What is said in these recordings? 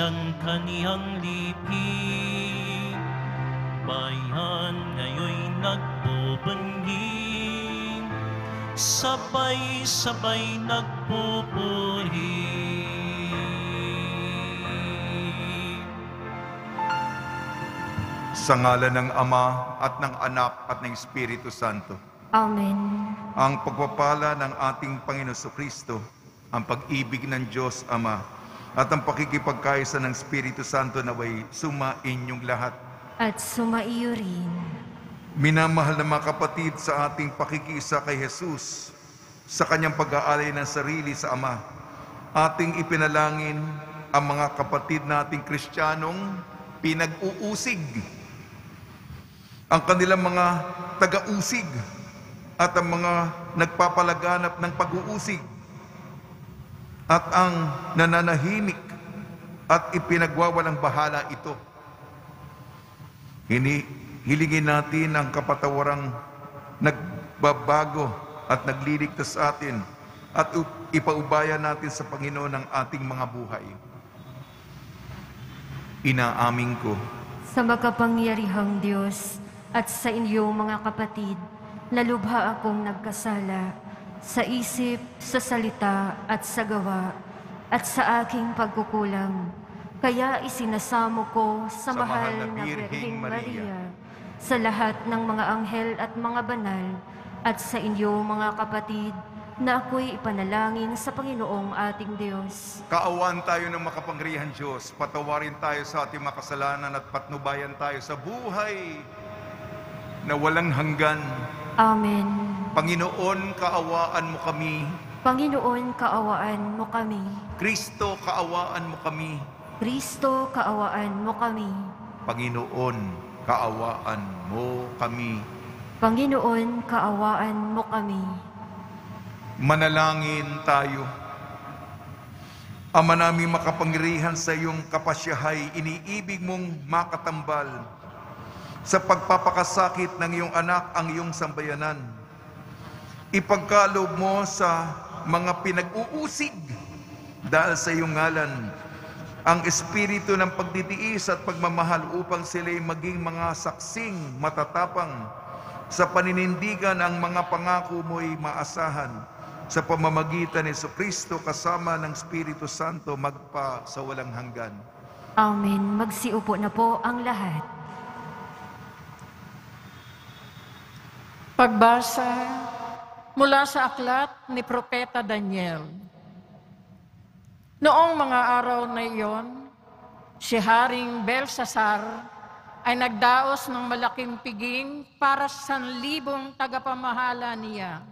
ng kaniyang lipi. Bayan ngayoy nagbubunyi, sabay-sabay nagpupuri. Sa ngalan ng Ama at ng Anak at ng Espiritu Santo. Amen. Ang pagpapala ng ating Panginoon Kristo, ang pag-ibig ng Diyos Ama, at ang pakikipagkaisa ng Espiritu Santo naway sumainyong lahat. At sumaiyo rin. Minamahal na mga kapatid, sa ating pakikiisa kay Jesus, sa kanyang pag-aalay ng sarili sa Ama, ating ipinalangin ang mga kapatid nating Kristiyanong pinag-uusig, ang kanilang mga taga-usig, at ang mga nagpapalaganap ng pag-uusig, at ang nananahimik at ipinagwawalang bahala ito. Hilingin natin ang kapatawarang nagbabago at nagliligtas sa atin at ipaubaya natin sa Panginoon ang ating mga buhay. Inaamin ko Sa makapangyarihang Diyos at sa inyong mga kapatid, na lubha akong nagkasala sa isip, sa salita at sa gawa at sa aking pagkukulang. Kaya isinasamo ko sa mahal na Birheng Maria, sa lahat ng mga anghel at mga banal, at sa inyong mga kapatid, na ako'y ipanalangin sa Panginoong ating Diyos. kaawaan tayo ng makapangyarihan Diyos, patawarin tayo sa ating mga kasalanan at patnubayan tayo sa buhay na walang hanggan. Amen. Panginoon, kaawaan mo kami. Panginoon, kaawaan mo kami. Kristo, kaawaan mo kami. Kristo, kaawaan mo kami. Panginoon, kaawaan mo kami. Panginoon, kaawaan mo kami. Manalangin tayo. Ama namin makapangyarihan, sa iyong kapasyahay, iniibig mong makatambal sa pagpapakasakit ng iyong anak ang iyong sambayanan. Ipagkaloob mo sa mga pinag-uusig dahil sa iyong ngalan ang espiritu ng pagtitiis at pagmamahal upang sila'y maging mga saksing matatapang sa paninindigan ang mga pangako mo'y maasahan sa pamamagitan ni Jesucristo kasama ng Espiritu Santo magpa sa walang hanggan. Amen. Magsiupo na po ang lahat. Pagbasa mula sa aklat ni Propeta Daniel. Noong mga araw na iyon, si Haring Belsasar ay nagdaos ng malaking piging para sa 1,000 tagapamahala niya.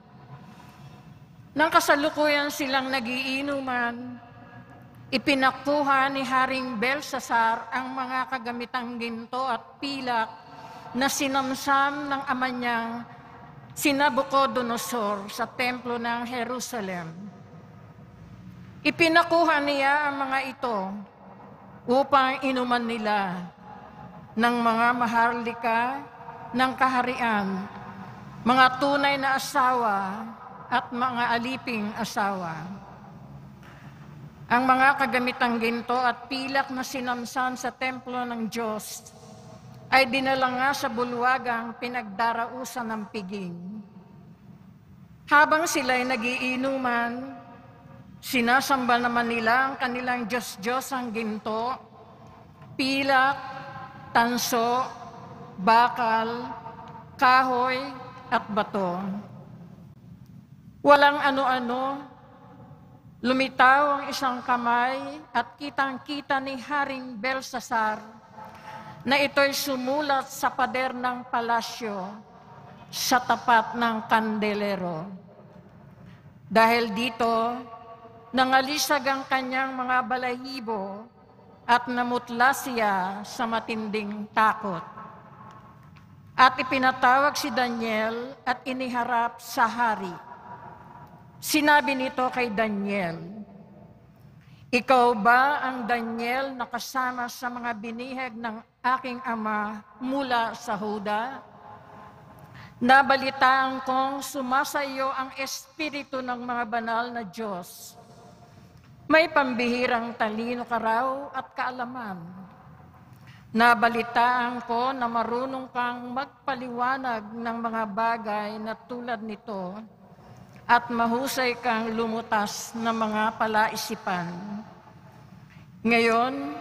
Nang kasalukuyan silang nagiinuman, ipinakuha ni Haring Belsasar ang mga kagamitang ginto at pilak na sinamsam ng ama niyang si Nabucodonosor sa templo ng Jerusalem. Ipinakuha niya ang mga ito upang inuman nila ng mga maharlika ng kaharian, mga tunay na asawa at mga aliping asawa. Ang mga kagamitang ginto at pilak na sinamsan sa templo ng Diyos ay dinala nga sa bulwagang pinagdarausan ng piging. Habang sila'y nagiinuman, sinasamba naman nila ang kanilang Diyos-Diyosang ginto, pilak, tanso, bakal, kahoy at bato. Walang ano-ano, lumitaw ang isang kamay at kitang-kita ni Haring Belsasar na ito'y sumulat sa pader ng palasyo sa tapat ng kandelero. Dahil dito, nangalisag ang kanyang mga balahibo at namutla siya sa matinding takot. At ipinatawag si Daniel at iniharap sa hari. Sinabi nito kay Daniel, "Ikaw ba ang Daniel na kasama sa mga binihag ng aking ama mula sa Huda? Nabalitaan kong sumasayo ang espiritu ng mga banal na Diyos. May pambihirang talino ka raw at kaalaman. Nabalitaan ko na marunong kang magpaliwanag ng mga bagay na tulad nito at mahusay kang lumutas ng mga palaisipan. Ngayon,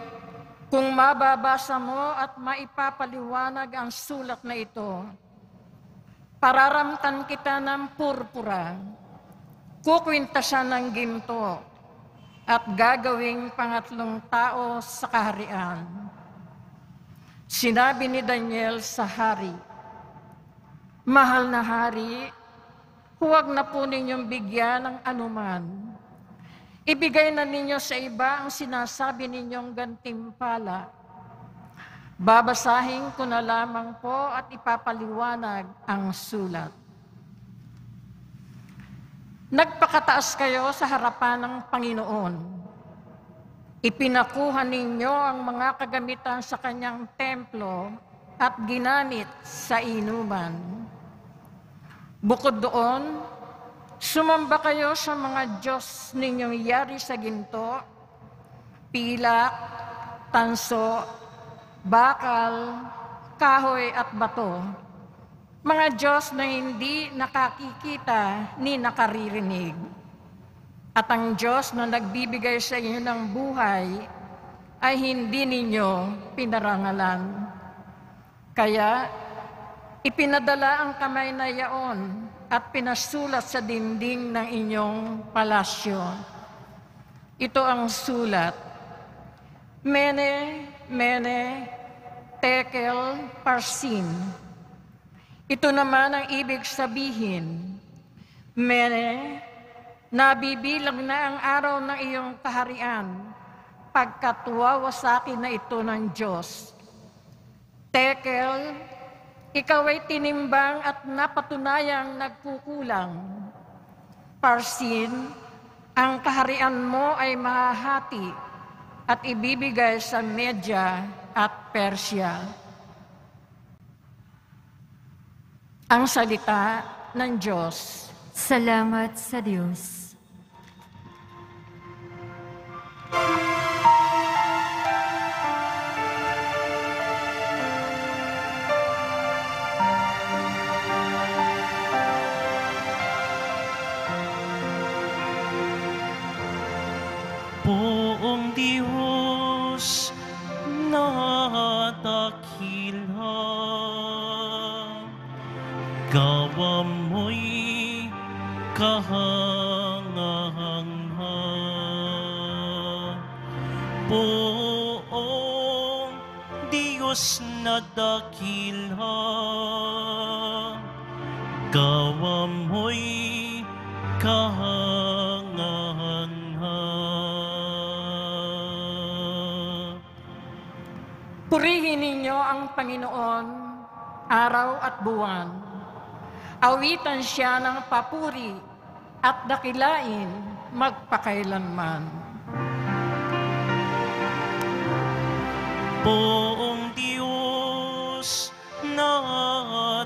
kung mababasa mo at maipapaliwanag ang sulat na ito, pararamtan kita ng purpura, kukwintasan ng ginto, at gagawing pangatlong tao sa kaharian. Sinabi ni Daniel sa hari, "Mahal na hari, huwag na po ninyong bigyan ng anuman. Ibigay na ninyo sa iba ang sinasabi ninyong gantimpala. Babasahin ko na lamang po at ipapaliwanag ang sulat. Nagpakataas kayo sa harapan ng Panginoon. Ipinakuha ninyo ang mga kagamitan sa kanyang templo at ginamit sa inuman. Bukod doon, sumamba kayo sa mga Diyos ninyong yari sa ginto, pilak, tanso, bakal, kahoy at bato. Mga Diyos na hindi nakakikita ni nakaririnig. At ang Diyos na nagbibigay sa inyo ng buhay ay hindi ninyo pinarangalan. Kaya, ipinadala ang kamay na yaon at pinasulat sa dingding ng inyong palasyo. Ito ang sulat. Mene, mene, tekel, parsin. Ito naman ang ibig sabihin. Mene, nabibilang na ang araw ng iyong kaharian, pagkat wawasakin na ito ng Diyos. Tekel, ikaw ay tinimbang at napatunayang nagkukulang. Parsin, ang kaharian mo ay mahahati at ibibigay sa Media at Persya. Ang salita ng Diyos. Salamat sa Diyos. Poong Diyos na dakila, gawa mo'y kahangahanga. Poong Diyos na dakila, gawa mo'y kahangahanga. Purihin ninyo ang Panginoon, araw at buwan. Awitan siya ng papuri at dakilain magpakailanman. Poong Diyos na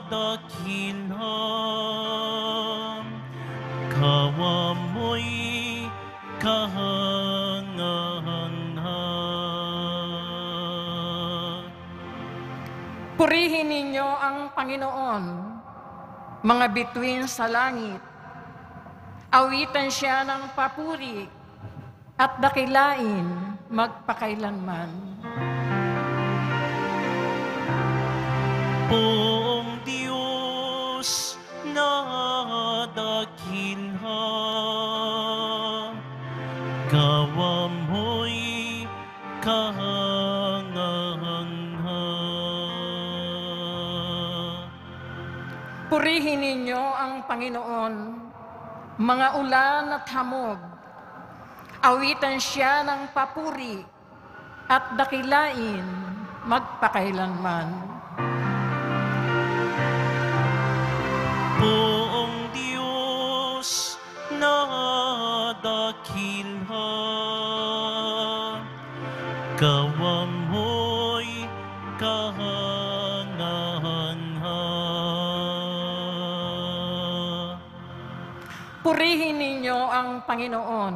dakila, gawa mo'y kahangahanga. Purihin ninyo ang Panginoon, mga bituin sa langit. Awitan siya ng papuri at dakilain magpakailanman. Poong Diyos na dakila, gawa mo'y kahangahanga. Purihin ninyo ang Panginoon, mga ulan at hamog. Awitan siya ng papuri at dakilain magpakailanman. Poong Diyos na dakila, gawa mo'y kahangahanga. Purihin ninyo ang Panginoon,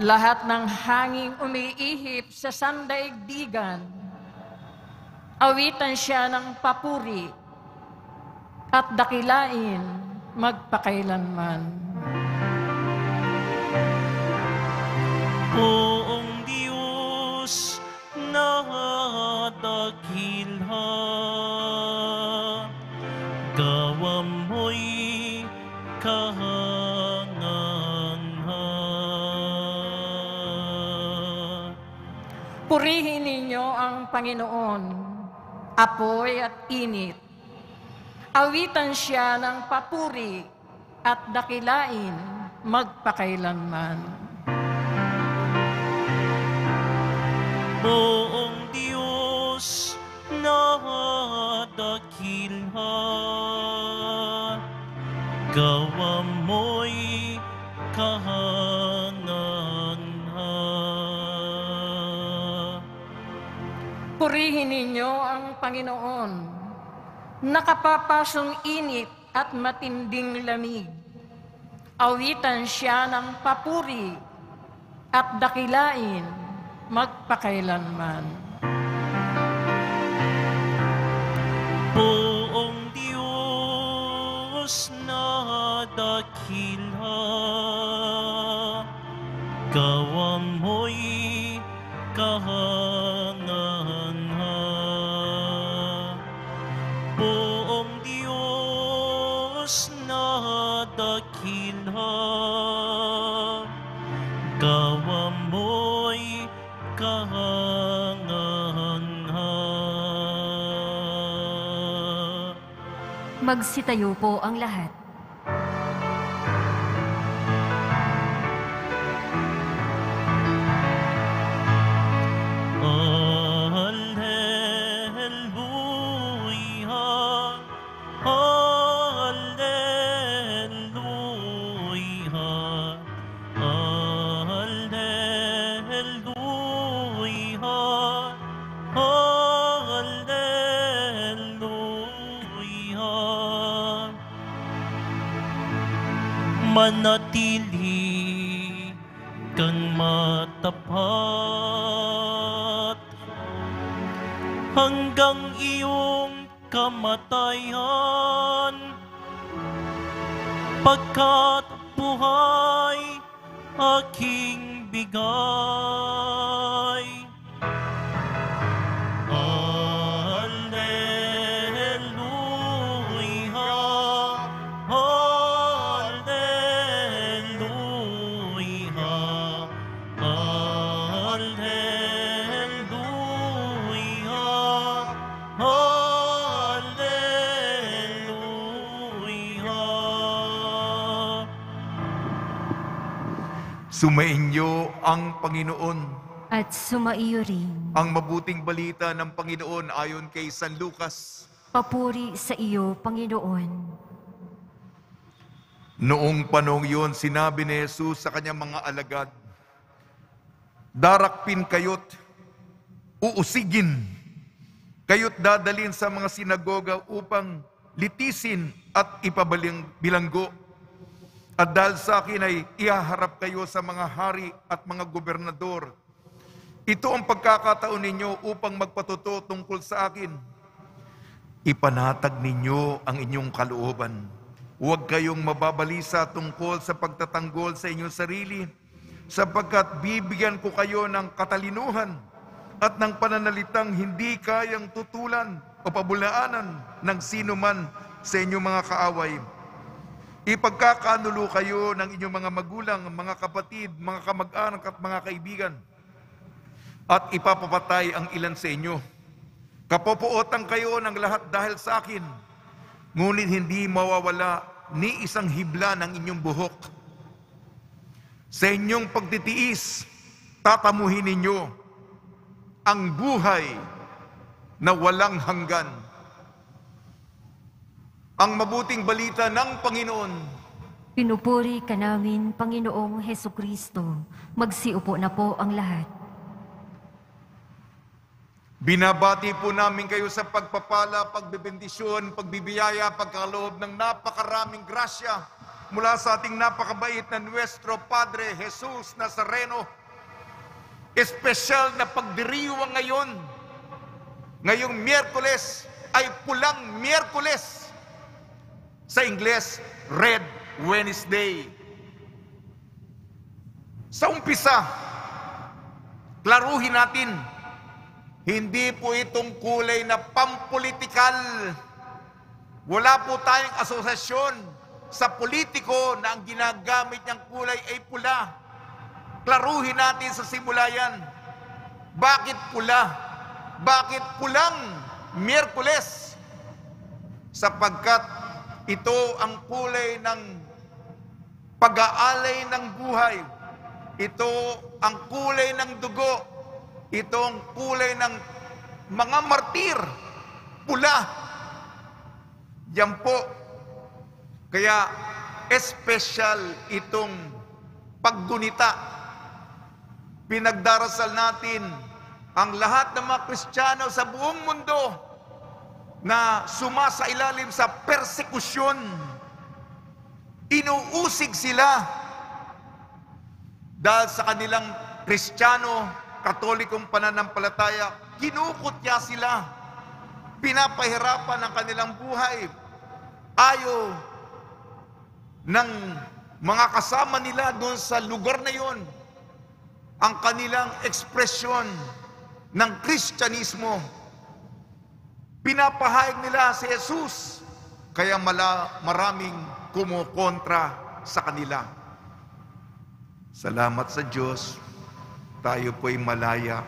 lahat ng hanging umiihip sa sandaigdigan, awitan siya ng papuri at dakilain magpakailanman. Poong Diyos na dakilha, gawa mo'y kahanganha. Purihin ninyo ang Panginoon, apoy at init. Awitan siya ng papuri at dakilain magpakailanman. Poong Diyos na dakilha, gawa mo'y kahanganha. Purihin ninyo ang Panginoon, nakapapasong init at matinding lamig. Awitan siya ng papuri at dakilain magpakailanman. Poong Diyos na dakilha, gawa mo'y kahanganha. Poong Diyos na dakilha, gawa mo'y kahanganha. Magsitayo po ang lahat. Alleluia, alleluia, alleluia, alleluia. Manatili kang matapat hanggang iyong kamatayan, pagkat buhay aking bigay. Alleluia, alleluia, alleluia, alleluia. Sumainyo ang Panginoon. At sumaiyo rin. Ang mabuting balita ng Panginoon ayon kay San Lucas. Papuri sa iyo, Panginoon. Noong panahon yun, sinabi ni Jesus sa kanyang mga alagad, darakpin kayo't uusigin, kayo't dadalin sa mga sinagoga upang litisin at ipabilanggo. At dahil sa akin ay ihaharap kayo sa mga hari at mga gobernador. Ito ang pagkakataon ninyo upang magpatuto tungkol sa akin. Ipanatag ninyo ang inyong kalooban. Huwag kayong mababalisa tungkol sa pagtatanggol sa inyong sarili, sapagkat bibigyan ko kayo ng katalinuhan at ng pananalitang hindi kayang tutulan o pabulaanan ng sino man sa inyong mga kaaway. Ipagkakanulo kayo ng inyong mga magulang, mga kapatid, mga kamag-anak at mga kaibigan, at ipapapatay ang ilan sa inyo. Kapopuotan kayo ng lahat dahil sa akin, ngunit hindi mawawala ni isang hibla ng inyong buhok. Sa inyong pagtitiis, tatamuhin ninyo ang buhay na walang hanggan. Ang mabuting balita ng Panginoon. Pinupuri ka namin, Panginoong Hesukristo. Magsiupo na po ang lahat. Binabati po namin kayo sa pagpapala, pagbibendisyon, pagbibiyaya, pagkaloob ng napakaraming grasya mula sa ating napakabait na Nuestro Padre Jesus Nazareno. Espesyal na pagdiriwang ngayong Miyerkules ay pulang Miyerkules. Sa Ingles, Red Wednesday. Sa umpisa, klaruhin natin, hindi po itong kulay na pampolitikal. Wala po tayong asosasyon sa politiko na ang ginagamit niyang kulay ay pula. Klaruhin natin sa simula yan. Bakit pula? Bakit pulang Miyerkules? Sapagkat ito ang kulay ng pag-aalay ng buhay. Ito ang kulay ng dugo. Ito ang kulay ng mga martir. Pula. Yan po. Kaya espesyal itong paggunita. Pinagdarasal natin ang lahat ng mga Kristiyano sa buong mundo na sumasailalim sa persekusyon. Inuusig sila dahil sa kanilang Kristiyano, Katolikong pananampalataya, kinukutya sila, pinapahirapan ang kanilang buhay. Ayaw ng mga kasama nila doon sa lugar na yon ang kanilang ekspresyon ng Kristyanismo. Pinapahayag nila si Jesus, kaya maraming kumukontra sa kanila. Salamat sa Diyos, tayo po'y malaya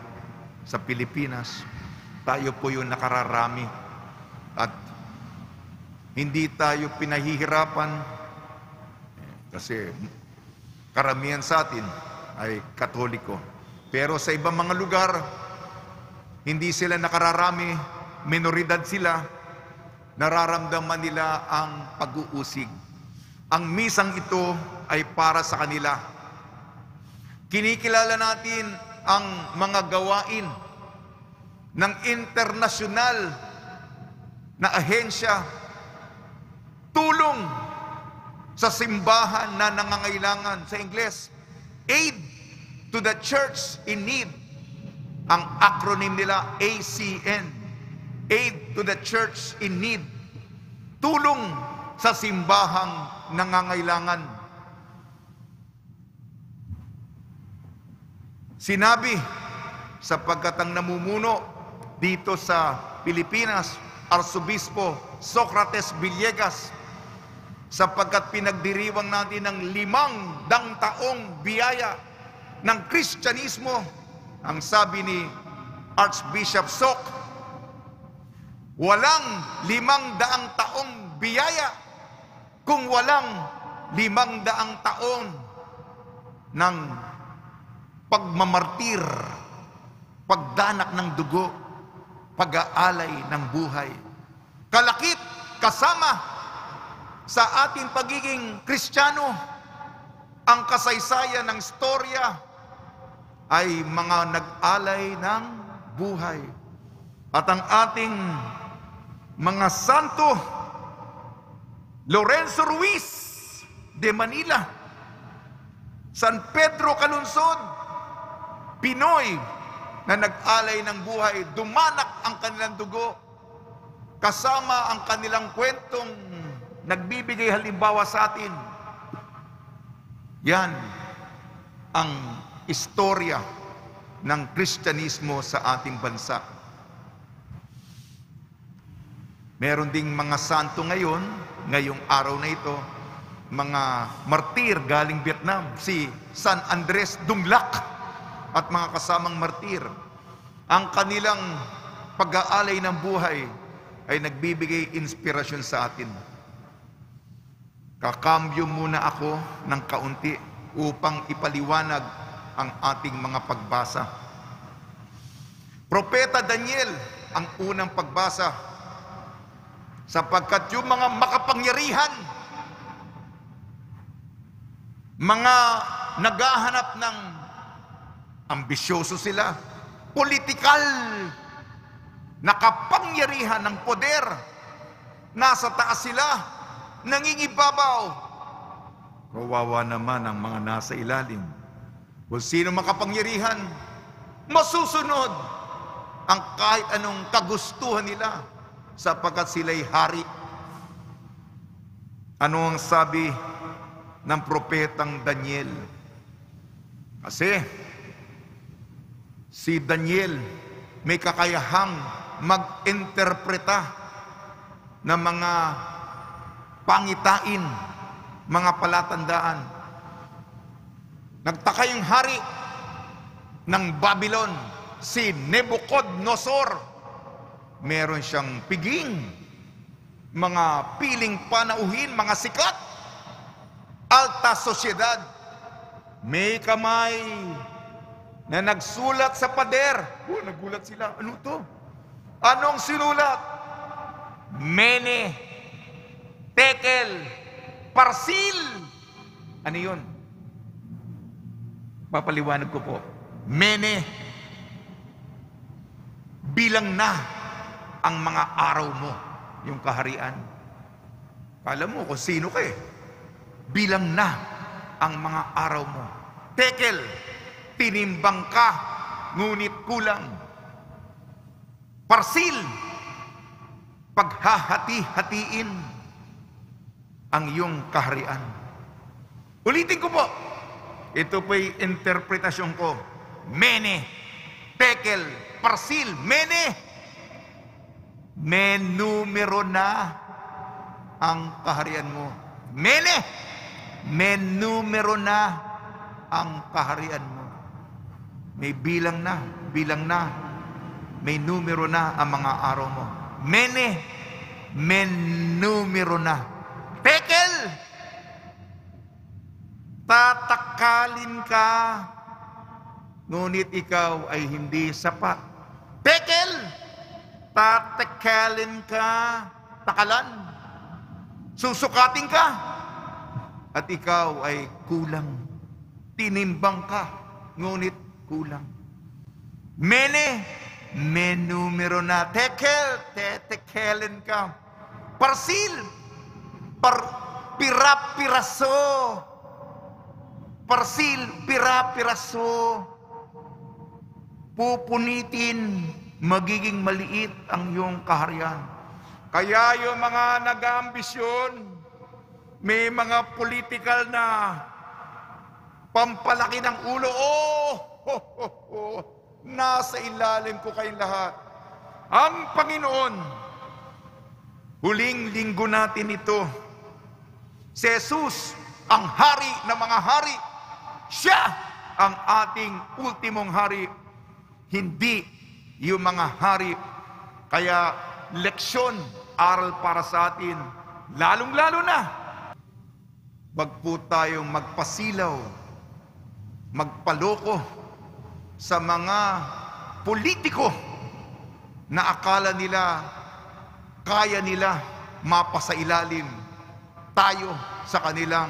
sa Pilipinas. Tayo po yung nakararami at hindi tayo pinahihirapan kasi karamihan sa atin ay Katoliko. Pero sa ibang mga lugar, hindi sila nakararami, minoridad sila, nararamdaman nila ang pag-uusig. Ang misang ito ay para sa kanila. Kinikilala natin ang mga gawain ng internasyonal na ahensya, tulong sa simbahan na nangangailangan. Sa Ingles, Aid to the Church in Need. Ang acronym nila, ACN. Aid to the Church in Need. Tulong sa simbahang nangangailangan. Sinabi, sapagkat ang namumuno dito sa Pilipinas, Arsobispo Socrates Villegas, sapagkat pinagdiriwang natin ng 500 taong biyaya ng Kristyanismo, ang sabi ni Archbishop Sok, walang 500 taong biyaya kung walang 500 taon ng pagmamartir, pagdanak ng dugo, pag-aalay ng buhay. Kalakip kasama sa ating pagiging Kristiyano, ang kasaysayan ng storya ay mga nag-alay ng buhay. At ang ating mga santo, Lorenzo Ruiz de Manila, San Pedro Calunsod, Pinoy na nag-alay ng buhay, dumanak ang kanilang dugo, kasama ang kanilang kwentong nagbibigay halimbawa sa atin. Yan ang istorya ng Kristyanismo sa ating bansa. Meron ding mga santo ngayong araw na ito, mga martir galing Vietnam, si San Andres Dumlak at mga kasamang martir. Ang kanilang pag-aalay ng buhay ay nagbibigay inspirasyon sa atin. Kakambyo muna ako ng kaunti upang ipaliwanag ang ating mga pagbasa. Propeta Daniel ang unang pagbasa, sapagkat yung mga makapangyarihan, mga naghahanap ng ambisyoso sila, politikal, nakapangyarihan ng poder, nasa taas sila, nangingibabaw, Kawawa naman ang mga nasa ilalim. Kung sino makapangyarihan, masusunod ang kahit anong kagustuhan nila sapagkat sila'y hari. Ano ang sabi ng propetang Daniel? Kasi si Daniel may kakayahang mag-interpreta ng mga pangitain, mga palatandaan. Nagtaka yung hari ng Babylon, si Nebuchadnezzar. Meron siyang piging, mga piling panauhin, mga sikat, alta sosyedad. May kamay na nagsulat sa pader. Nagulat sila. Ano to? Anong sinulat? Mene, Tekel, Parsil. Ano yun? Papaliwanag ko po. Mene, bilang na ang mga araw mo, yung kaharian. Kala mo kung sino ka eh. Bilang na ang mga araw mo. Tekel, tinimbang ka, ngunit kulang. Parsil, paghahati-hatiin ang iyong kaharian. Ulitin ko po. Ito po'y interpretasyon ko. Mene, Tekel, Parsil, Mene. May numero na ang kaharian mo. Mene, may numero na ang kaharian mo. May bilang na, may numero na ang mga araw mo. Mene, may numero na. Tekel, tatakalin ka, ngunit ikaw ay hindi sapat. Tekel, tatakalin ka, takalan, susukatin ka, at ikaw ay kulang. Tinimbang ka, ngunit kulang. Mene, may numero na. Tekel, tetekelin ka. Parsil, pira-piraso. Parsil, pira-piraso. Pupunitin, magiging maliit ang iyong kaharian. Kaya yung mga nag-aambisyon, may mga political na pampalaki ng ulo. Nasa ilalim ko kayong lahat. Ang Panginoon, huling linggo natin ito, si Jesus, ang hari ng mga hari, siya ang ating ultimong hari, hindi yung mga hari. Kaya leksyon, aral para sa atin, lalong-lalo na, wag po tayong magpasilaw, magpaloko sa mga politiko na akala nila kaya nila mapasailalim tayo sa kanilang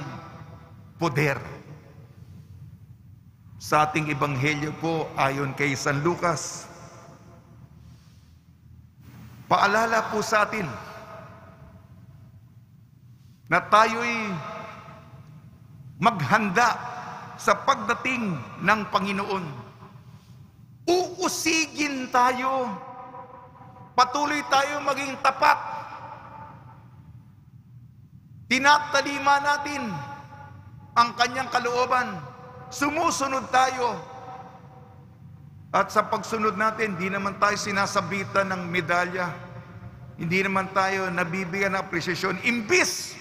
poder. Sa ating ebanghelyo po, ayon kay San Lucas, paalala po sa atin na tayo'y maghanda sa pagdating ng Panginoon. Uusigin tayo. Patuloy tayo maging tapat. Tinatalima natin ang kanyang kalooban. Sumusunod tayo. At sa pagsunod natin, di naman tayo sinasabitan ng medalya. Hindi naman tayo nabibigyan ng apresyasyon. Imbis,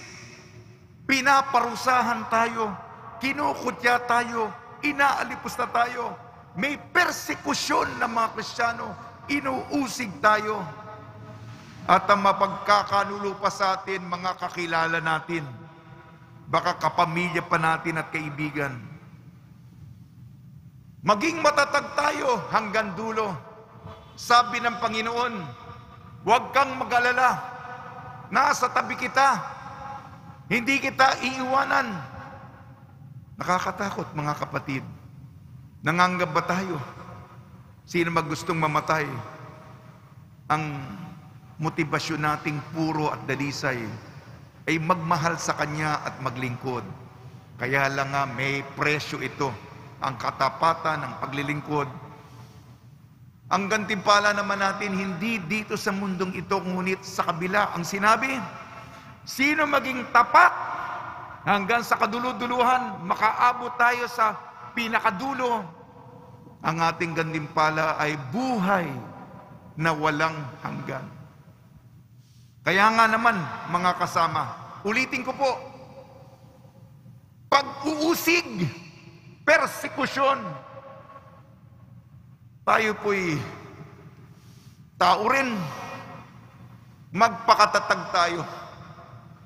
pinaparusahan tayo, kinukutya tayo, inaalipusta tayo. May persekusyon ng mga Kristiyano, inuusig tayo. At ang mapagkakanulo pa sa atin, mga kakilala natin, baka kapamilya pa natin at kaibigan. Maging matatag tayo hanggang dulo. Sabi ng Panginoon, huwag kang mag-alala, nasa tabi kita, hindi kita iiwanan. Nakakatakot, mga kapatid. Nanganggap ba tayo? Sino magustong mamatay? Ang motibasyon nating puro at dalisay ay magmahal sa Kanya at maglingkod. Kaya lang nga may presyo ito, ang katapatan ng paglilingkod. Ang gantimpala naman natin, hindi dito sa mundong ito, ngunit sa kabila. Ang sinabi, sino maging tapat hanggang sa kaduluduluhan, makaabot tayo sa pinakadulo. Ang ating gantimpala ay buhay na walang hanggan. Kaya nga naman, mga kasama, ulitin ko po, pag-uusig, persekusyon, tayo po'y tao rin, magpakatatag tayo.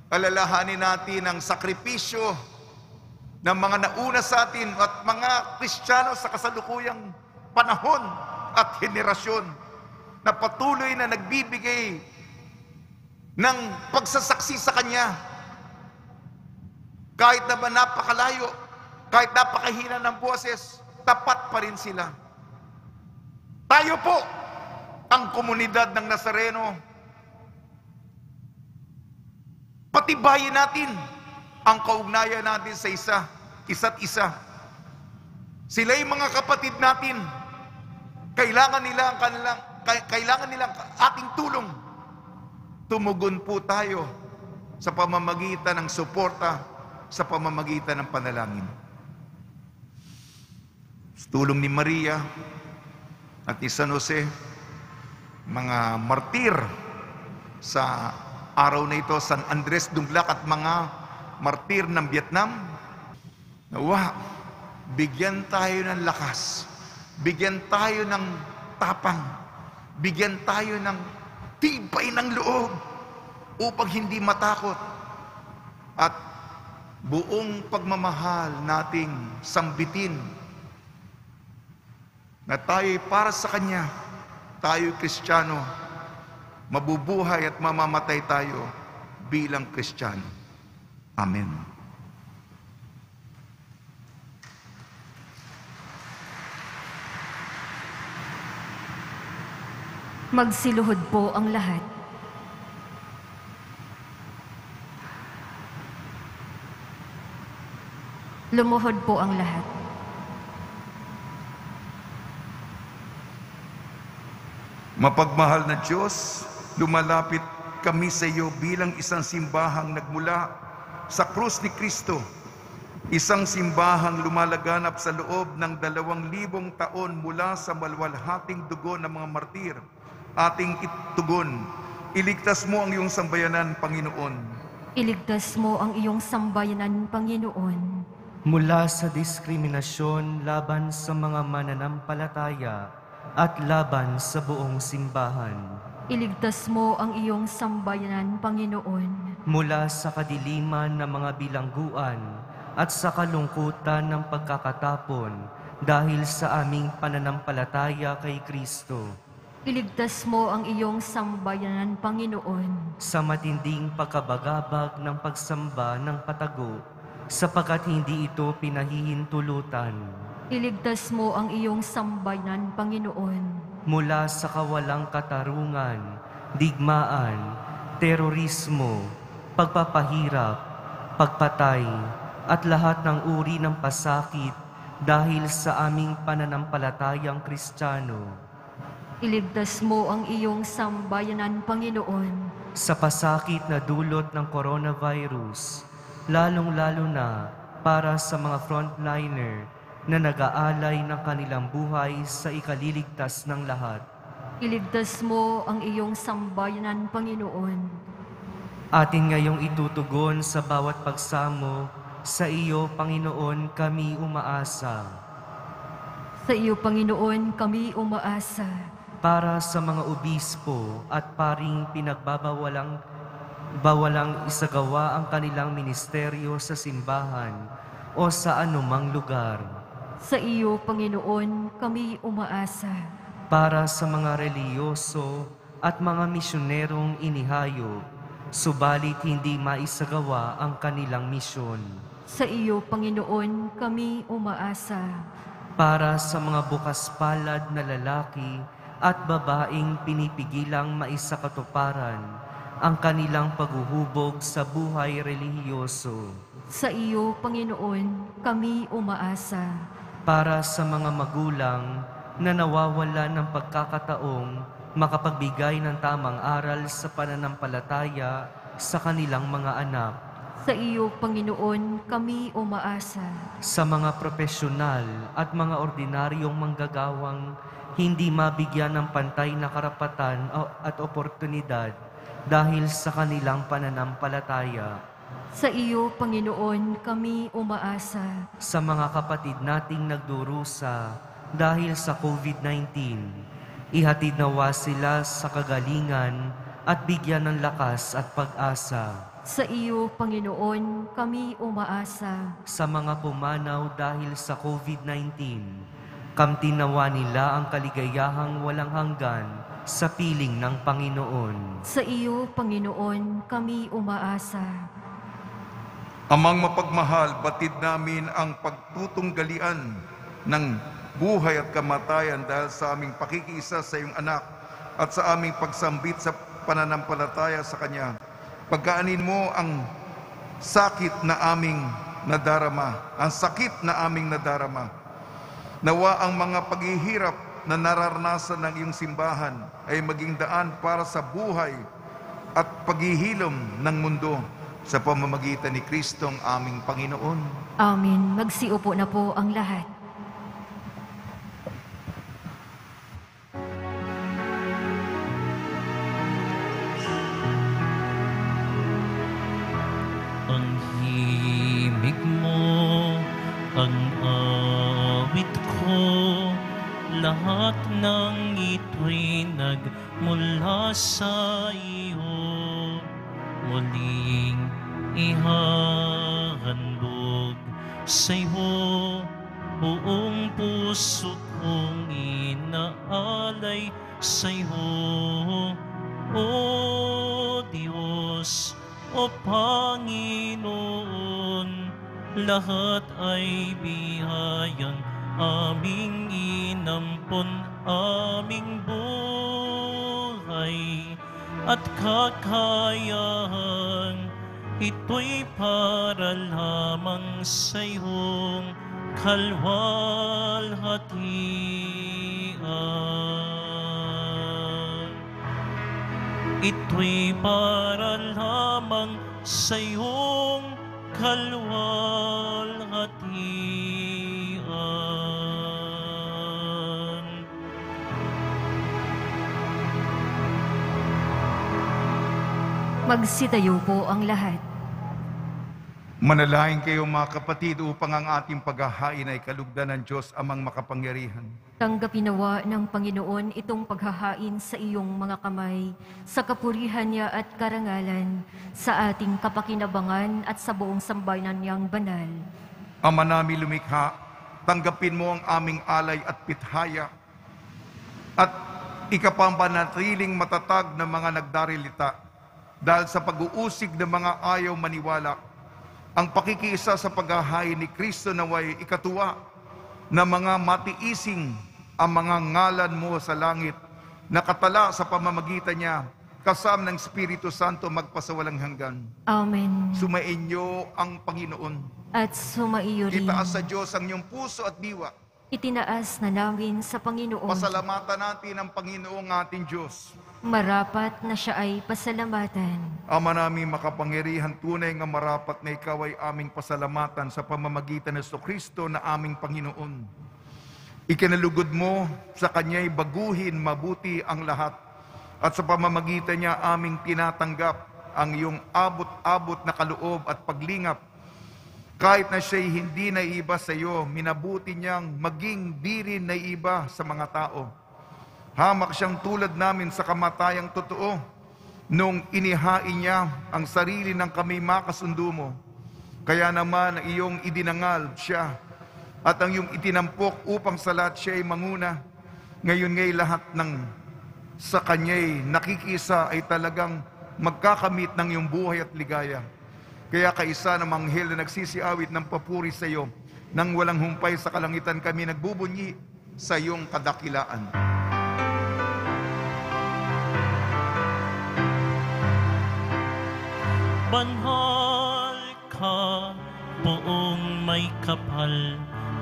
Alalahanin natin ang sakripisyo ng mga nauna sa atin at mga Kristiyano sa kasalukuyang panahon at henerasyon na patuloy na nagbibigay ng pagsasaksi sa Kanya. Kahit naman napakalayo, kahit napakahina ng boses, tapat pa rin sila. Tayo po, ang komunidad ng Nazareno, patibayin natin ang kaugnayan natin sa isa't isa. Sila'y mga kapatid natin. Kailangan nila ang ating tulong. Tumugon po tayo sa pamamagitan ng suporta, sa pamamagitan ng panalangin. Sa tulong ni Maria at ni San Jose, mga martir sa araw na ito, San Andres Dunglac at mga martir ng Vietnam, nawa, bigyan tayo ng lakas, bigyan tayo ng tapang, bigyan tayo ng tibay ng loob upang hindi matakot at buong pagmamahal nating sambitin na tayo'y para sa Kanya, tayo'y Kristiyano, mabubuhay at mamamatay tayo bilang Kristiyano. Amen. Magsiluhod po ang lahat. Lumuhod po ang lahat. Mapagmahal na Diyos, lumalapit kami sa iyo bilang isang simbahang nagmula sa krus ni Kristo. Isang simbahang lumalaganap sa loob ng 2,000 taon mula sa malwalhating dugo ng mga martir. Ating itugon, iligtas mo ang iyong sambayanan, Panginoon. Iligtas mo ang iyong sambayanan, Panginoon. Mula sa diskriminasyon laban sa mga mananampalataya at laban sa buong simbahan. Iligtas mo ang iyong sambayanan, Panginoon. Mula sa kadiliman ng mga bilangguan at sa kalungkutan ng pagkakatapon dahil sa aming pananampalataya kay Kristo. Iligtas mo ang iyong sambayanan, Panginoon. Sa matinding pagkabagabag ng pagsamba ng patago, sapagkat hindi ito pinahihintulutan. Iligtas mo ang iyong sambayanan, Panginoon. Mula sa kawalang katarungan, digmaan, terorismo, pagpapahirap, pagpatay, at lahat ng uri ng pasakit dahil sa aming pananampalatayang Kristiyano. Iligtas mo ang iyong sambayanan, Panginoon. Sa pasakit na dulot ng coronavirus, lalong-lalo na para sa mga frontliner na nag-aalay ng kanilang buhay sa ikaliligtas ng lahat. Iligtas mo ang iyong sambayanan, Panginoon. Atin ngayong itutugon sa bawat pagsamo, sa iyo, Panginoon, kami umaasa. Sa iyo, Panginoon, kami umaasa. Para sa mga obispo at paring pinagbabawalang isagawa ang kanilang ministeryo sa simbahan o sa anumang lugar. Sa iyo, Panginoon, kami umaasa. Para sa mga reliyoso at mga misyonerong inihayo, subalit hindi maisagawa ang kanilang misyon. Sa iyo, Panginoon, kami umaasa. Para sa mga bukas palad na lalaki at babaeng pinipigilang maisakatuparan ang kanilang paghuhubog sa buhay relihiyoso. Sa iyo, Panginoon, kami umaasa. Para sa mga magulang na nawawala ng pagkakataong makapagbigay ng tamang aral sa pananampalataya sa kanilang mga anak. Sa iyo, Panginoon, kami umaasa. Sa mga profesional at mga ordinaryong manggagawang hindi mabigyan ng pantay na karapatan at oportunidad dahil sa kanilang pananampalataya. Sa iyo, Panginoon, kami umaasa. Sa mga kapatid nating nagdurusa dahil sa COVID-19, ihatid nawa sila sa kagalingan at bigyan ng lakas at pag-asa. Sa iyo, Panginoon, kami umaasa. Sa mga pumanaw dahil sa COVID-19, kamtin nawa nila ang kaligayahang walang hanggan sa piling ng Panginoon. Sa iyo, Panginoon, kami umaasa. Amang mapagmahal, batid namin ang pagtutunggalian ng buhay at kamatayan dahil sa aming pakikiisa sa iyong anak at sa aming pagsambit sa pananampalataya sa Kanya. Pagkaanin mo ang sakit na aming nadarama, Nawa ang mga paghihirap na nararanasan ng iyong simbahan ay maging daan para sa buhay at paghihilom ng mundo sa pamamagitan ni Kristong aming Panginoon. Amen. Magsiupo na po ang lahat. Ang himig mo, ang awit ko, lahat ng ito'y nagmula sa iyo. Muling ihahandog sa iyo, buong puso kong inaalay sa iyo. O Diyos, O Panginoon, lahat ay biyayang aming inampon, aming buhay at kakayahan. Ito'y para lamang sa iyong kalwalhatian. Ito'y para lamang sa iyong kalwalhatian. Magsitayo po ang lahat. Manalangin kayo mga kapatid upang ang ating paghahain ay kalugdan ng Diyos amang makapangyarihan. Tanggapin nawa ng Panginoon itong paghahain sa iyong mga kamay, sa kapurihan niya at karangalan, sa ating kapakinabangan at sa buong sambayanan niyang banal. Ama namin lumikha, tanggapin mo ang aming alay at pithaya at ikapampanatiling matatag na mga nagdarilita dahil sa pag-uusig ng mga ayaw maniwala. Ang pakikiisa sa paghahain ni Kristo naway ikatuwa na mga matiising ang mga ngalan mo sa langit, nakatala sa pamamagitan niya, kasam ng Espiritu Santo magpasawalang hanggan. Amen. Sumainyo ang Panginoon. At sumaiyo rin. Itaas sa Diyos ang iyong puso at diwa. Itinaas na namin sa Panginoon. Pasalamatan natin ang Panginoong ating Diyos. Marapat na siya ay pasalamatan. Ama namin makapangyarihan, tunay nga marapat na ikaw ay aming pasalamatan sa pamamagitan ng Kristo na aming Panginoon. Ikinalugod mo sa Kanya'y baguhin mabuti ang lahat at sa pamamagitan niya aming tinatanggap ang iyong abot-abot na kaloob at paglingap. Kahit na siya'y hindi naiiba sa iyo, minabuti niyang maging di rin naiiba sa mga tao. Hamak siyang tulad namin sa kamatayang totoo nung inihain niya ang sarili ng kami makasundo mo. Kaya naman ang iyong idinangal siya at ang iyong itinampok upang sa lahat siya ay manguna. Ngayon ngay lahat ng sa kanya'y nakikisa ay talagang magkakamit ng iyong buhay at ligaya. Kaya kaisa ng manghel na nagsisiawit ng papuri sa iyo, nang walang humpay sa kalangitan kami nagbubunyi sa iyong kadakilaan. Banhal ka, poong may kapal.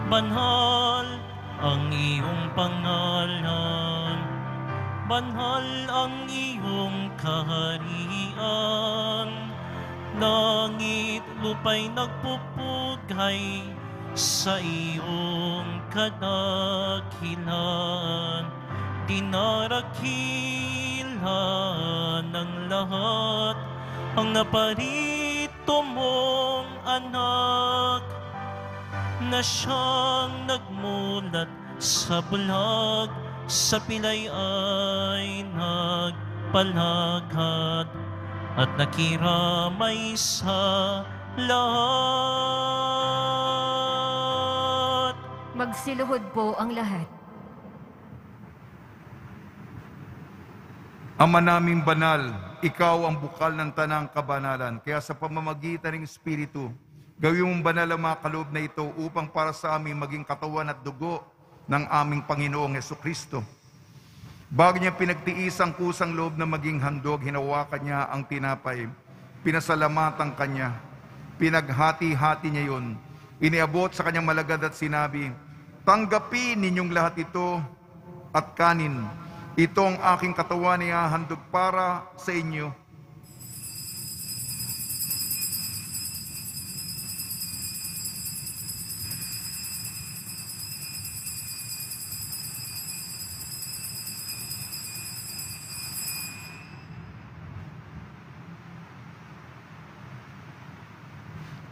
Banal ang iyong pangalan, banal ang iyong kaharian. Langit lupa'y nagpupugay sa iyong kadakilan. Dinarakilan ng lahat ang naparito mong anak, na siyang nagmulat sa bulag, sa pilay ay nagpalagad, at nakiramay sa lahat. Magsiluhod po ang lahat. Ama naming banal, ikaw ang bukal ng tanang kabanalan. Kaya sa pamamagitan ng Espiritu, gawin mong banal ang mga kaloob na ito upang para sa amin maging katawan at dugo ng aming Panginoong Hesukristo. Bago niya pinagtiis ang kusang loob na maging handog, hinawakan niya ang tinapay, pinasalamatan kanya, pinaghati-hati niya yun, iniabot sa kanyang malagad at sinabi, "Tanggapin ninyong lahat ito at kanin. Ito ang aking katawan na ihahandog para sa inyo."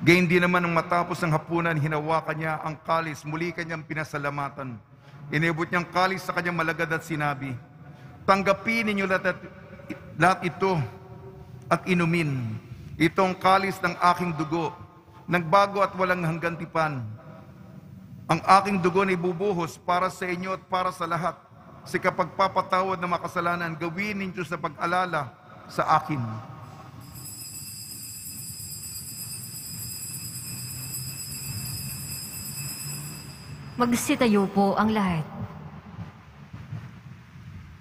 Gayon din naman nang matapos ang hapunan, hinawakan niya ang kalis, muli kanyang pinasalamatan. Inibot niyang kalis sa kanyang malagad at sinabi, "Tanggapin ninyo lahat ito at inumin. Itong kalis ng aking dugo, nagbago at walang hanggang tipan. Ang aking dugo na ibubuhos para sa inyo at para sa lahat. Sa kapagpapatawad ng makasalanan, gawin ninyo sa pag-alala sa akin." Magsitayo po ang lahat.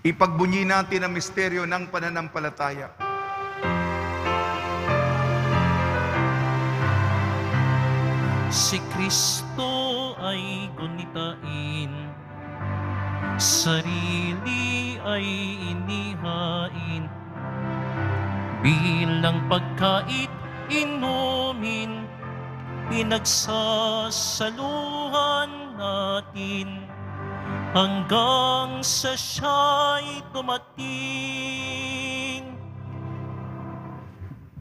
Ipagbunyi natin ang misteryo ng pananampalataya. Si Kristo ay gunitain, sarili ay inihain, bilang pagkait inumin, pinagsasaluhan natin hanggang sa siya'y dumating.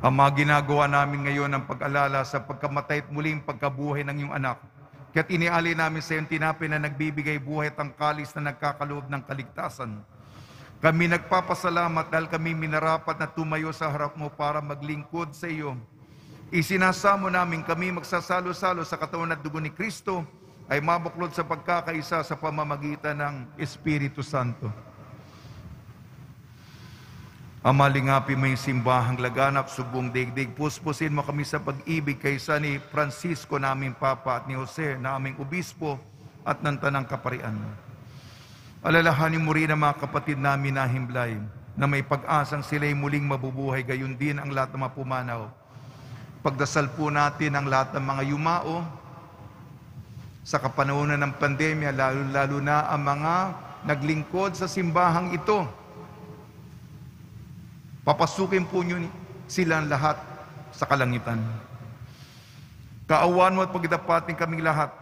Ama, ginagawa namin ngayon ang pag-alala sa pagkamatay at muling pagkabuhay ng iyong anak. Kaya't iniali namin sa iyong tinapay na nagbibigay buhay at ang kalis na nagkakaloob ng kaligtasan. Kami nagpapasalamat dahil kami minarapat na tumayo sa harap mo para maglingkod sa iyo. Isinasamo namin kami magsasalo-salo sa katawan at dugo ni Kristo ay mabuklod sa pagkakaisa sa pamamagitan ng Espiritu Santo. Ama, lingapin mo yung simbahang laganap, subong daigdig. Puspusin mo kami sa pag-ibig kaysa ni Francisco naming Papa at ni Jose na aming Obispo at ng Tanang Kaparian. Alalahanin mo rin ang mga kapatid namin na himlay na may pag-asang sila'y muling mabubuhay, gayon din ang lahat ng mga pumanaw. Pagdasal po natin ang lahat ng mga yumao sa kapanahonan ng pandemya, lalo na ang mga naglingkod sa simbahang ito. Papasukin po nyo silang lahat sa kalangitan. Kaawan mo at pagdapatin kaming lahat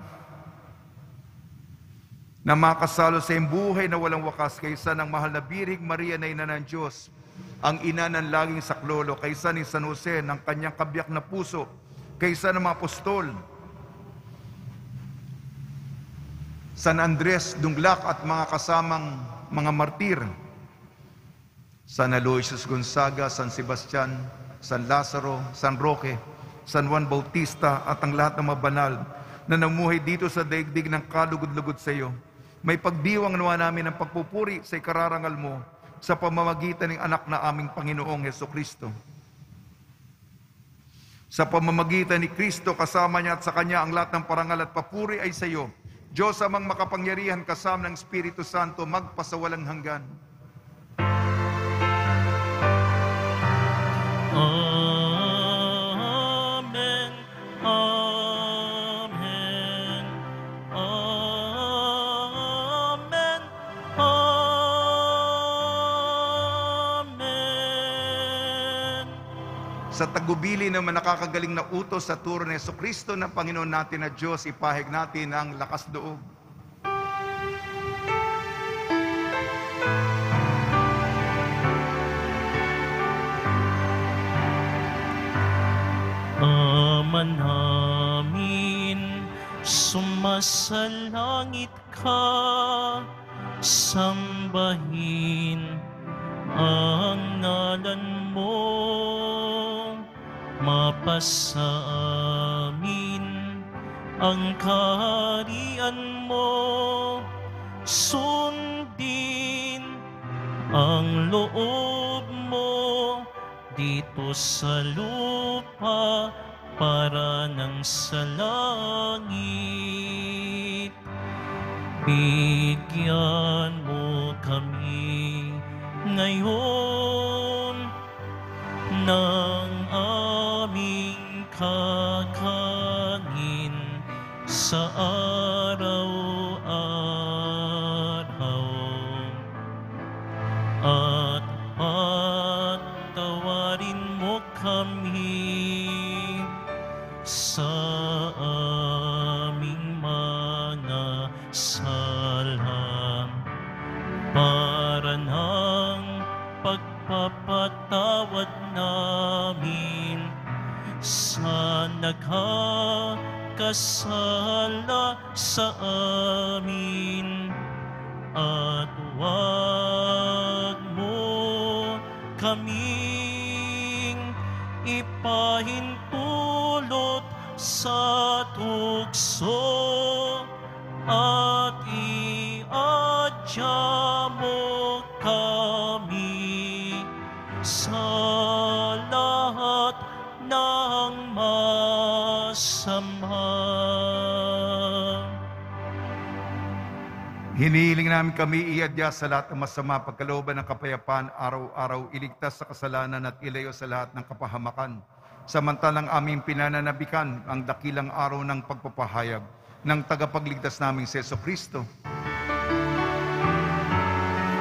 na makasalo sa iyong buhay na walang wakas kaysa ng mahal na Birhing Maria na ina ng Diyos, ang ina ng laging saklolo, kaysa ni San Jose ng kanyang kabiyak na puso, kaysa ng mga apostol, San Andres, Dunglak at mga kasamang mga martir, San Aloysius Gonzaga, San Sebastian, San Lazaro, San Roque, San Juan Bautista at ang lahat ng mga banal na namuhay dito sa daigdig ng kalugod-lugod sa iyo. May pagdiwang nawa namin ang pagpupuri sa ikararangal mo sa pamamagitan ng anak na aming Panginoong Hesukristo. Sa pamamagitan ni Kristo, kasama niya at sa Kanya ang lahat ng parangal at papuri ay sa iyo, Diyos amang makapangyarihan kasama ng Espiritu Santo, magpasawalang hanggan. Amen. Amen. sa tagubili ng mga nakakagaling na utos sa turo ni Jesucristo ng Panginoon natin na Diyos, ipahig natin ang lakas loob. Ama namin, sumasalangit ka, sambahin ang ngalan mo, mapasa amin ang kaharian mo, sundin ang loob mo dito sa lupa para ng sa langit. Bigyan mo kami ngayon ng aming kakanin sa araw-araw, at patawarin mo kami sa aming mga sala, para ng pagpapatawad namin sa nagkakasala sa amin, at huwag mo kaming ipahintulot sa tukso, at iadya mo kami sa lahat ng masama. Hinihiling namin kami iadya sa lahat ng masama, pagkalooban ng kapayapaan, araw-araw, iligtas sa kasalanan at ilayo sa lahat ng kapahamakan. Samantalang aming pinananabikan ang dakilang araw ng pagpapahayag ng tagapagligtas naming si Jesucristo.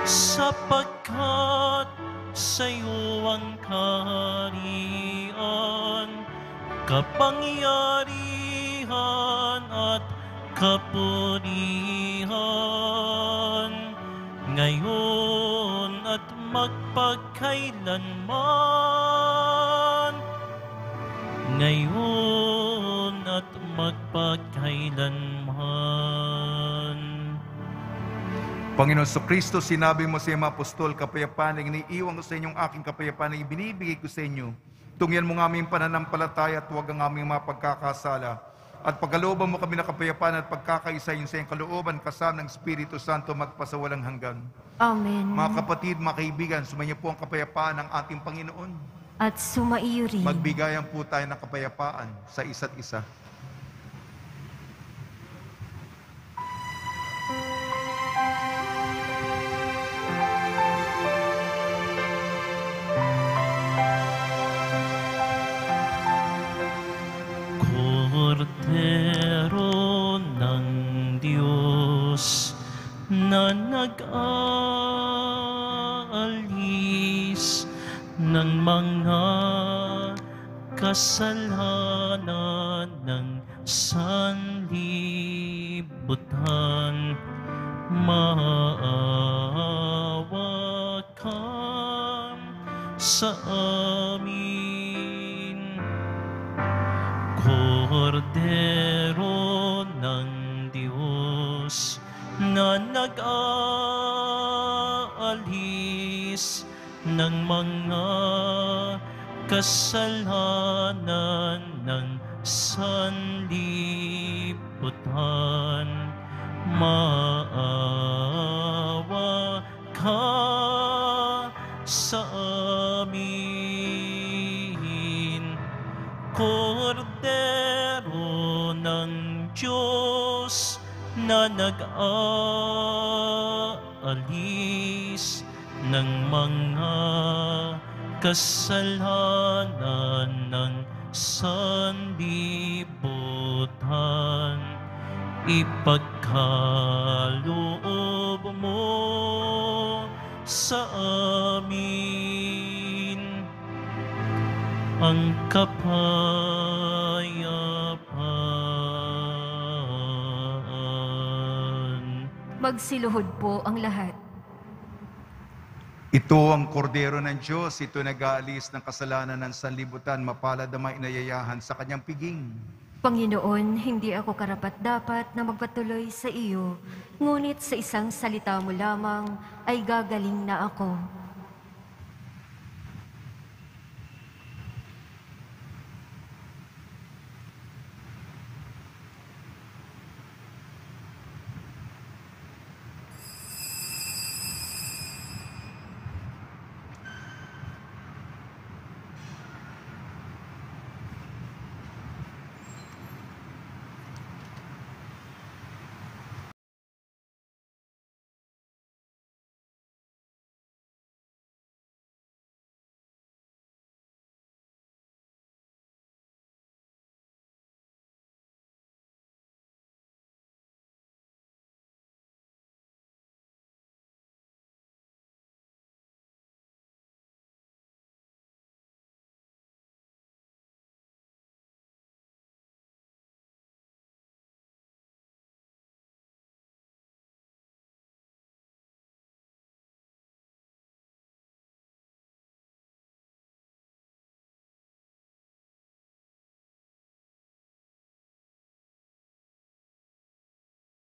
Sapagkat sa iyo ang kaharian, kapangyarihan at kapurihan, ngayon at magpagkailanman. Ngayon at magpagkailanman. Panginoon Jesucristo, sinabi mo sa iyong mga apostol, kapayapaan ang iniiwan ko sa inyong aking kapayapaan ang ibinibigay ko sa inyo. Tungyan mo ng aming pananampalataya at huwag ang aming mga pagkakasala. At pagkalooban mo kami ng kapayapaan at pagkakaisa yun sa iyong kalooban kasama ng Espiritu Santo magpasawalang hanggan. Amen. Mga kapatid, mga kaibigan, sumainyo po ang kapayapaan ng ating Panginoon. At sumaiyo rin. Magbigayan po tayo ng kapayapaan sa isa't isa. Kordero ng Diyos na nag-aalis ng mga kasalanan ng sanlibutan, maawa ka sa amin. Kordero ng Diyos na nag-aalis ng mga kasalanan ng sanlibutan, maawa ka sa amin. Kordero ng Diyos na nag-aalis ng mga kasalanan ng sanlibutan, ipagkaloob mo sa amin ang kapayapaan. Magsiluhod po ang lahat. Ito ang kordero ng Diyos, ito nag-aalis ng kasalanan ng sanlibutan, mapalad ang mga inayayahan sa kanyang piging. Panginoon, hindi ako karapat-dapat na magpatuloy sa iyo, ngunit sa isang salita mo lamang ay gagaling na ako.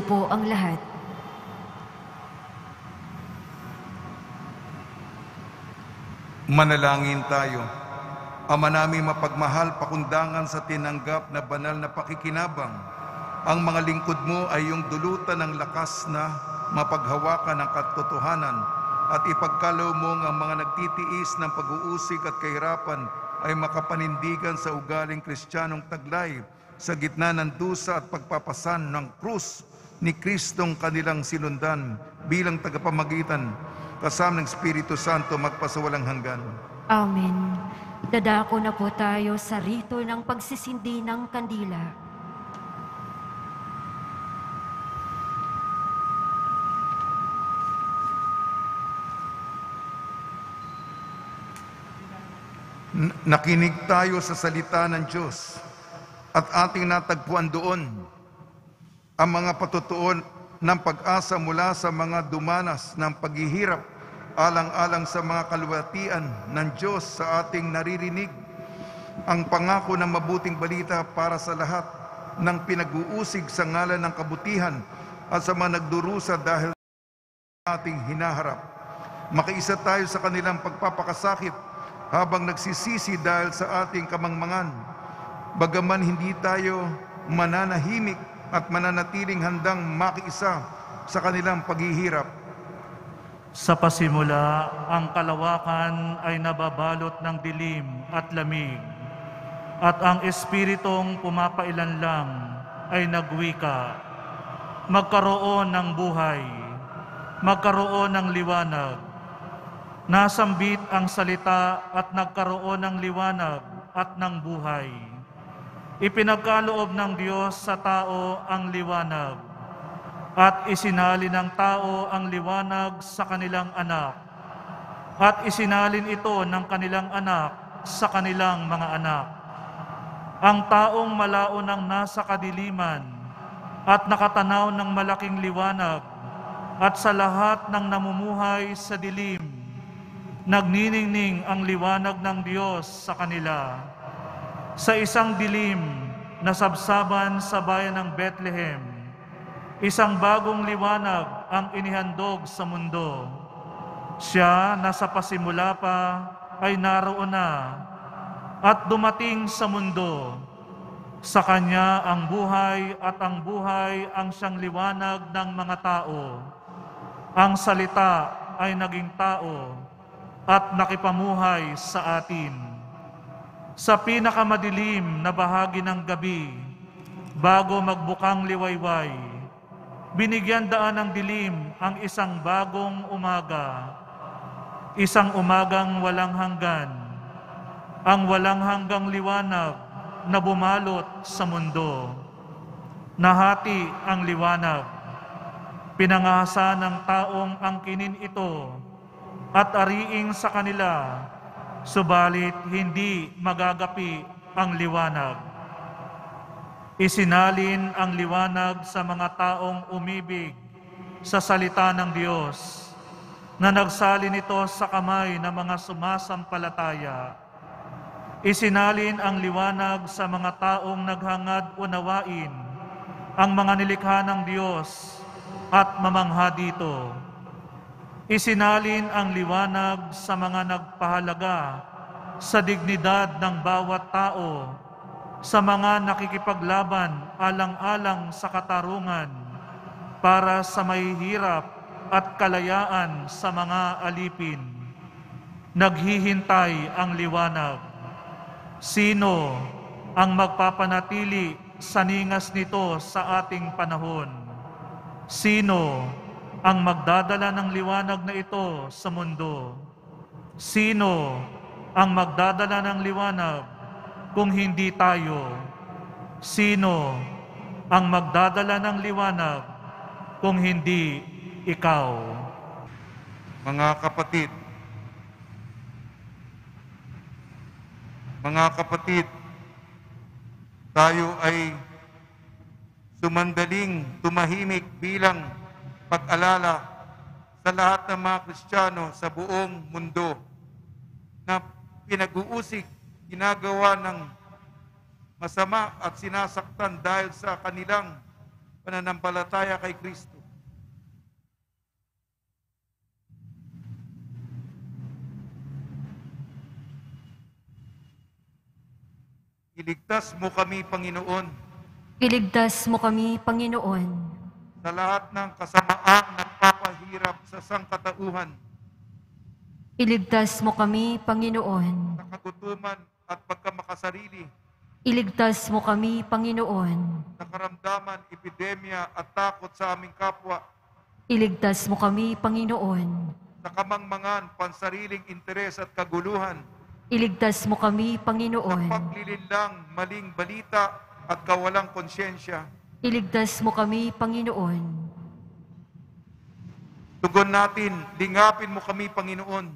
Po ang lahat. Manalangin tayo. Ama namin mapagmahal, pakundangan sa tinanggap na banal na pakikinabang. Ang mga lingkod mo ay yung dulutan ng lakas na mapaghawakan ng katotohanan at ipagkalaw mong ang mga nagtitiis ng pag-uusig at kahirapan ay makapanindigan sa ugaling Kristiyanong taglay sa gitna ng dusa at pagpapasan ng krus ni Kristong kanilang sinundan bilang tagapamagitan kasama ng Espiritu Santo magpasawalang hanggan. Amen. Dadako na po tayo sa rito ng pagsisindi ng kandila. Nakinig tayo sa salita ng Diyos at ating natagpuan doon ang mga patutuon ng pag-asa mula sa mga dumanas ng paghihirap, alang-alang sa mga kalwatian ng Diyos sa ating naririnig. Ang pangako ng mabuting balita para sa lahat ng pinag-uusig sa ngalan ng kabutihan at sa mga nagdurusa dahil sa ating hinaharap. Makiisa tayo sa kanilang pagpapakasakit habang nagsisisi dahil sa ating kamangmangan. Bagaman hindi tayo mananahimik at mananatiling handang makiisa sa kanilang paghihirap. Sa pasimula, ang kalawakan ay nababalot ng dilim at lamig, at ang espiritong pumapailanlang ay nagwika, magkaroon ng buhay, magkaroon ng liwanag. Nasambit ang salita at nagkaroon ng liwanag at ng buhay. Ipinagkaloob ng Diyos sa tao ang liwanag, at isinalin ng tao ang liwanag sa kanilang anak, at isinalin ito ng kanilang anak sa kanilang mga anak. Ang taong malaunang nasa kadiliman at nakatanaw ng malaking liwanag, at sa lahat ng namumuhay sa dilim, nagniningning ang liwanag ng Diyos sa kanila. Sa isang dilim na sabsaban sa bayan ng Bethlehem, isang bagong liwanag ang inihandog sa mundo. Siya na sa pasimula pa ay naroon na at dumating sa mundo. Sa Kanya ang buhay at ang buhay ang siyang liwanag ng mga tao. Ang salita ay naging tao at nakipamuhay sa atin. Sa pinakamadilim na bahagi ng gabi, bago magbukang liwayway, binigyan daan ng dilim ang isang bagong umaga, isang umagang walang hanggan, ang walang hanggang liwanag na bumalot sa mundo. Nahati ang liwanag, pinangasa ng taong angkinin ito at ariing sa kanila subalit hindi magagapi ang liwanag. Isinalin ang liwanag sa mga taong umibig sa salita ng Diyos, na nagsalin ito sa kamay ng mga sumasampalataya. Isinalin ang liwanag sa mga taong naghangad unawain ang mga nilikha ng Diyos at mamangha dito. Isinalin ang liwanag sa mga nagpahalaga sa dignidad ng bawat tao, sa mga nakikipaglaban alang-alang sa katarungan para sa mahihirap at kalayaan sa mga alipin. Naghihintay ang liwanag. Sino ang magpapanatili sa ningas nito sa ating panahon? Sino ang magdadala ng liwanag na ito sa mundo? Sino ang magdadala ng liwanag kung hindi tayo? Sino ang magdadala ng liwanag kung hindi ikaw? Mga kapatid, tayo ay sumandaling tumahimik bilang pag-alala sa lahat ng mga Kristiyano sa buong mundo na pinag-uusig, ginagawa ng masama at sinasaktan dahil sa kanilang pananampalataya kay Kristo. Iligtas mo kami, Panginoon, Iligtas mo kami, Panginoon, sa lahat ng kasamaang nagpapahirap sa sangkatauhan, iligtas mo kami, Panginoon, sa kagutuman at pagkamakasarili, iligtas mo kami, Panginoon, sa karamdaman, epidemya at takot sa aming kapwa, iligtas mo kami, Panginoon, sa kamangmangan, pansariling interes at kaguluhan, iligtas mo kami, sa Panginoon, paglilinlang, maling balita at kawalang konsyensya. iligtas mo kami, Panginoon, Tugon natin, lingapin mo kami, Panginoon.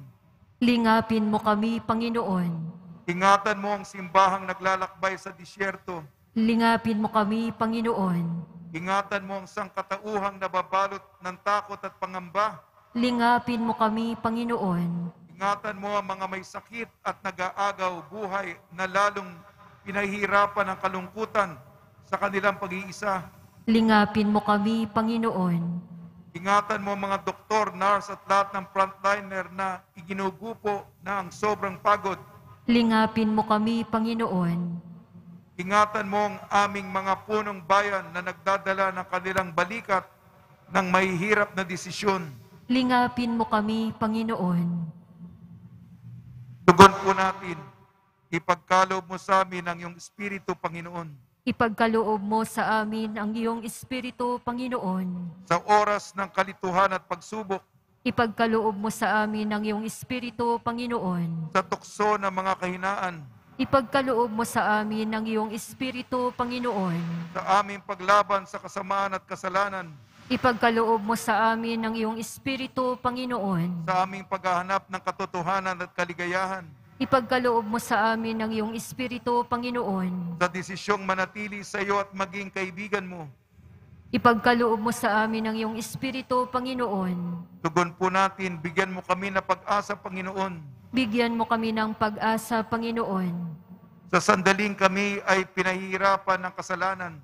lingapin mo kami, Panginoon, Ingatan mo ang simbahang naglalakbay sa disyerto. lingapin mo kami, Panginoon, Ingatan mo ang sangkatauhang nababalot ng takot at pangamba. lingapin mo kami, Panginoon, Ingatan mo ang mga may sakit at nag-aagaw buhay na lalong pinahihirapan ng kalungkutan sa kanilang pag-iisa. lingapin mo kami, Panginoon, Ingatan mo ang mga doktor, nurse at lahat ng frontliner na iginugupo na ang sobrang pagod. lingapin mo kami, Panginoon, Ingatan mo ang aming mga punong bayan na nagdadala ng kanilang balikat ng mahihirap na desisyon. lingapin mo kami, Panginoon, Tugon po natin, ipagkaloob mo sa amin ang iyong Espiritu, Panginoon. ipagkaloob mo sa amin ang iyong Espiritu, Panginoon, Sa oras ng kalituhan at pagsubok, ipagkaloob mo sa amin ang iyong Espiritu, Panginoon, sa tukso ng mga kahinaan, ipagkaloob mo sa amin ang iyong Espiritu, Panginoon, sa aming paglaban sa kasamaan at kasalanan, ipagkaloob mo sa amin ang iyong Espiritu, Panginoon, sa aming paghahanap ng katotohanan at kaligayahan, ipagkaloob mo sa amin ang iyong Espiritu, Panginoon, sa desisyong manatili sa iyo at maging kaibigan mo. ipagkaloob mo sa amin ang iyong Espiritu, Panginoon, Tugon po natin, bigyan mo kami ng pag-asa, Panginoon. bigyan mo kami ng pag-asa, Panginoon, Sa sandaling kami ay pinahihirapan ng kasalanan,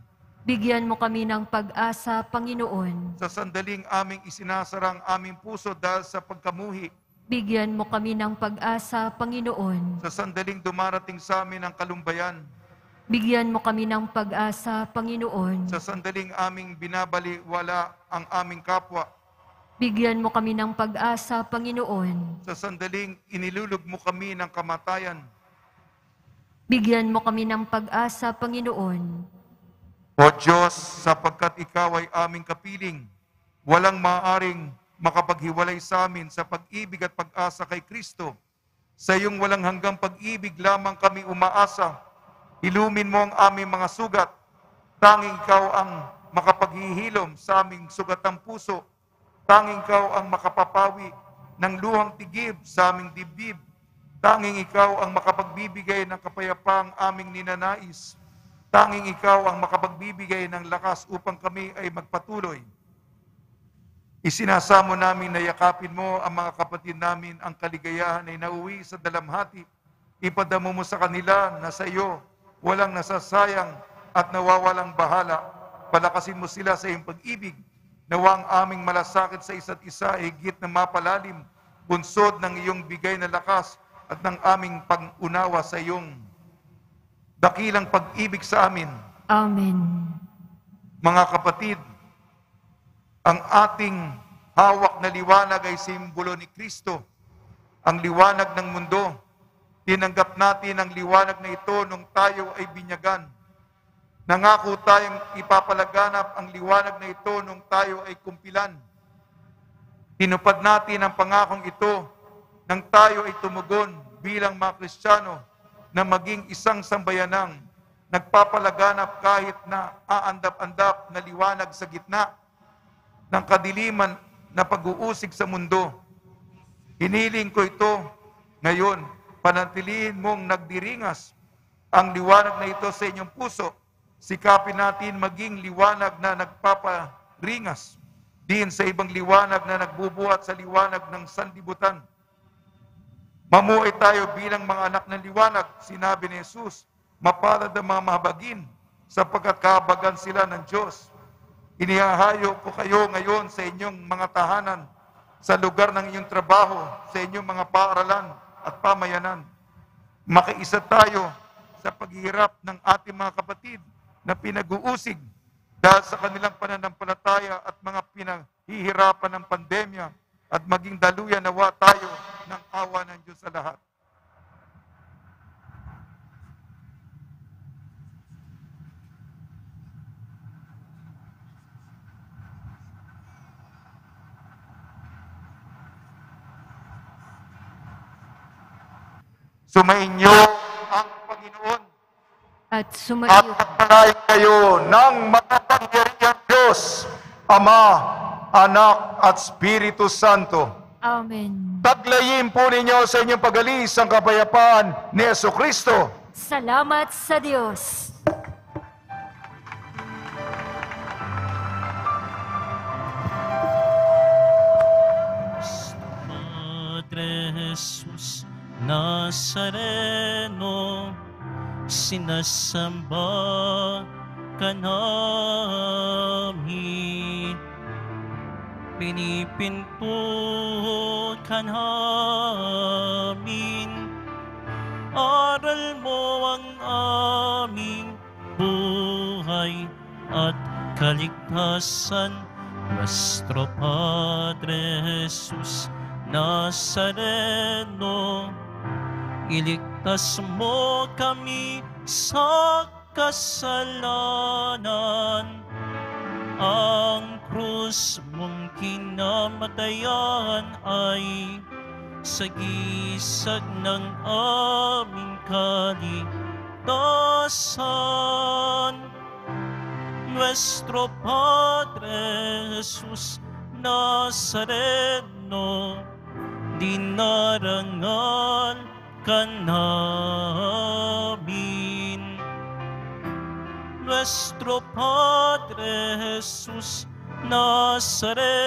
bigyan mo kami ng pag-asa, Panginoon, sa sandaling aming isinasarang aming puso dahil sa pagkamuhi, bigyan mo kami ng pag-asa, Panginoon, sa sandaling dumarating sa amin ang kalumbayan, bigyan mo kami ng pag-asa, Panginoon, sa sandaling aming binabaliwala ang aming kapwa, bigyan mo kami ng pag-asa, Panginoon, sa sandaling inilulog mo kami ng kamatayan. bigyan mo kami ng pag-asa, Panginoon, O Diyos, sapagkat Ikaw ay aming kapiling, walang maaaring makapaghiwalay sa amin sa pag-ibig at pag-asa kay Kristo. Sa iyong walang hanggang pag-ibig lamang kami umaasa. Ilumin mo ang aming mga sugat. Tanging Ikaw ang makapaghihilom sa aming sugatang puso. Tanging Ikaw ang makapapawi ng luhang tigib sa aming dibdib. Tanging ikaw ang makapagbibigay ng kapayapaang aming ninanais. Tanging ikaw ang makapagbibigay ng lakas upang kami ay magpatuloy. Isinasamo namin na yakapin mo ang mga kapatid namin, ang kaligayahan ay nauwi sa dalamhati. Ipadamo mo sa kanila na sa iyo walang nasasayang at nawawalang bahala. Palakasin mo sila sa iyong pag-ibig. Nawa ang aming malasakit sa isa't isa ay higit na mapalalim, bunsod ng iyong bigay na lakas at ng aming pag-unawa sa iyong dakilang pag-ibig sa amin. Amen. Mga kapatid, ang ating hawak na liwanag ay simbolo ni Kristo, ang liwanag ng mundo. Tinanggap natin ang liwanag na ito nung tayo ay binyagan. Nangako tayong ipapalaganap ang liwanag na ito nung tayo ay kumpilan. Tinupad natin ang pangakong ito nang tayo ay tumugon bilang mga Kristiyano na maging isang sambayanang nagpapalaganap kahit na aandap-andap na liwanag sa gitna ng kadiliman na pag-uusig sa mundo. Hiniling ko ito ngayon, panatilihin mong nagdiringas ang liwanag na ito sa inyong puso. Sikapin natin maging liwanag na nagpaparingas din sa ibang liwanag na nagbubuhat sa liwanag ng sanlibutan. Mamuhay tayo bilang mga anak ng liwanag. Sinabi ni Jesus, mapalad ang mga mahabagin sapagkat kahabagan sila ng Diyos. Inihahayo ko kayo ngayon sa inyong mga tahanan, sa lugar ng inyong trabaho, sa inyong mga paaralan at pamayanan. Makiisa tayo sa paghihirap ng ating mga kapatid na pinag-uusig dahil sa kanilang pananampalataya at mga pinaghihirapan ng pandemya, at maging daluyan nawa tayo ng awa ng Diyos sa lahat. Sumainyo ang Panginoon At at sumayo pagpalain kayo ng makapangyarihang Diyos, Ama, Anak at Espiritu Santo. Amen. Taglayin po ninyo sa inyong pag-alis ang kapayapaan ni Jesucristo. Salamat sa Diyos. Padre Jesus Nazareno, sinasamba ka namin. Pinipinto ka namin. Aral mo ang aming buhay at kaligtasan. Nuestro Padre Jesus Nazareno, iligtas mo kami sa kasalanan. Ang krus mong kinamatayan ay sagisag ng aming kaligtasan. Nuestro Padre Jesus Nazareno, dinarangal ka namin. Nuestro Padre Jesus Nazareno,